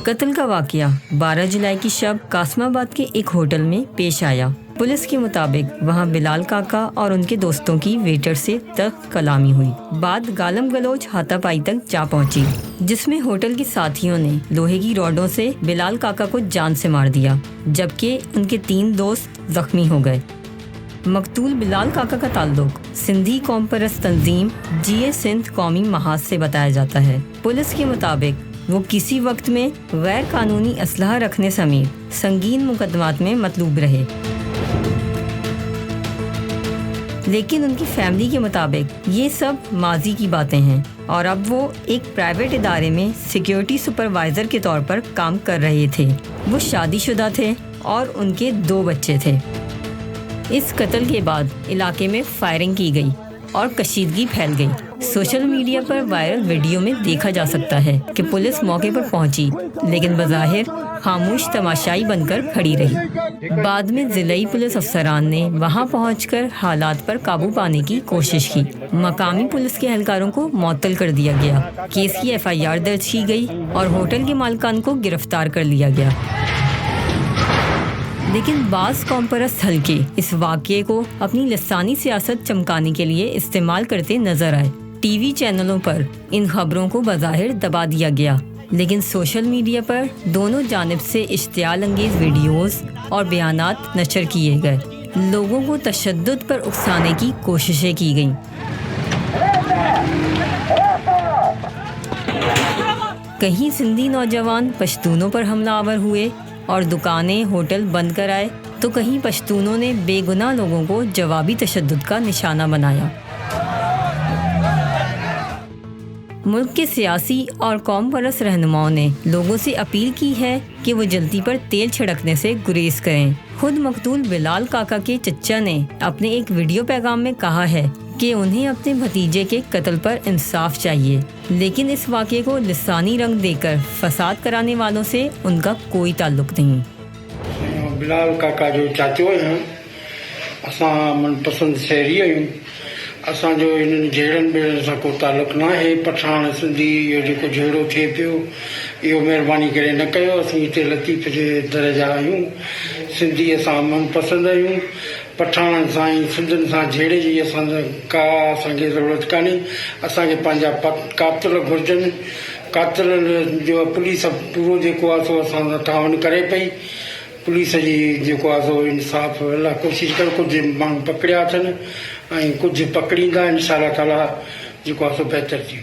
कत्ल का वाकया 12 जुलाई की शब कासमाबाद के एक होटल में पेश आया। पुलिस के मुताबिक वहां बिलाल काका और उनके दोस्तों की वेटर से तख्त कलामी हुई। बात गालम गलोच हाथापाई तक जा पहुंची, जिसमें होटल के साथियों ने लोहे की रॉडों से बिलाल काका को जान से मार दिया, जबकि उनके 3 दोस्त जख्मी हो गए। मकतूल बिलाल काका का ताल्लुक सिंधी कौम परस्त तंजीम GA सिंध कौमी महाज से बताया जाता है। पुलिस के मुताबिक वो किसी वक्त में गैर कानूनी असलहा रखने समेत संगीन मुकदमात में मतलूब रहे, लेकिन उनकी फैमिली के मुताबिक ये सब माजी की बातें हैं और अब वो एक प्राइवेट इदारे में सिक्योरिटी सुपरवाइजर के तौर पर काम कर रहे थे। वो शादीशुदा थे और उनके 2 बच्चे थे। इस कत्ल के बाद इलाके में फायरिंग की गई और कशीदगी फैल गई। सोशल मीडिया पर वायरल वीडियो में देखा जा सकता है कि पुलिस मौके पर पहुंची, लेकिन बज़ाहिर खामोश तमाशाई बनकर खड़ी रही। बाद में जिलाई पुलिस अफसरान ने वहां पहुंचकर हालात पर काबू पाने की कोशिश की। मकामी पुलिस के एहलकारों को मुअत्तल कर दिया गया। केस की FIR दर्ज की गई और होटल के मालिकान को गिरफ्तार कर लिया गया। लेकिन बाज़ कौम परस्त हल्के इस वाक़ये को अपनी लिसानी सियासत चमकाने के लिए इस्तेमाल करते नजर आए। TV चैनलों पर इन खबरों को बज़ाहिर दबा दिया गया, लेकिन सोशल मीडिया पर दोनों जानिब से इश्तियाल अंगेज वीडियोस और बयानात नशर किए गए। लोगों को तशद्दुद पर उकसाने की कोशिशें की गईं। कहीं सिंधी नौजवान पश्तूनों पर हमलावर हुए और दुकानें होटल बंद कराए, तो कहीं पश्तूनों ने बेगुनाह लोगों को जवाबी तशद्दुद का निशाना बनाया। मुल्क के सियासी और कौम परस्त रहनुमाओं ने लोगों से अपील की है कि वो जल्दी पर तेल छिड़कने से गुरेज करें। खुद मकतूल बिलाल काका के चच्चा ने अपने एक वीडियो पैगाम में कहा है कि उन्हें अपने भतीजे के कत्ल पर इंसाफ चाहिए, लेकिन इस वाक़ये को लिसानी रंग देकर फसाद कराने वालों से उनका कोई ताल्लुक नहीं। बिलाल काका जो चाचो हैं, असां मनपसंद शहरी आहियूं। असांजो इन्हनि जहिड़नि ॿेड़नि सां को ताल्लुक न आहे। पठान सिंधी इहो जेको जहिड़ो थिए पियो, इहो महिरबानी करे न कयो। असीं हिते लतीफ़ जे दर जा आहियूं। सिंधी असां मनपसंद आहियूं। पठान सां ऐं सिंधियुनि सां जहिड़े जी असांखे ज़रूरत कान्हे। असांखे पंहिंजा कातिल घुरिजनि। कातिलनि जो पुलिस पूरो जेको आहे सो असां सां तावन करे पई। पुलिस जी जेको आहे सो इंसाफ़ लाइ कोशिशि करे। कुझु माण्हू पकड़िया अथनि ऐं कुझु पकड़ींदा। इंशाअल्लाह ताला जेको आहे सो बहितर थी।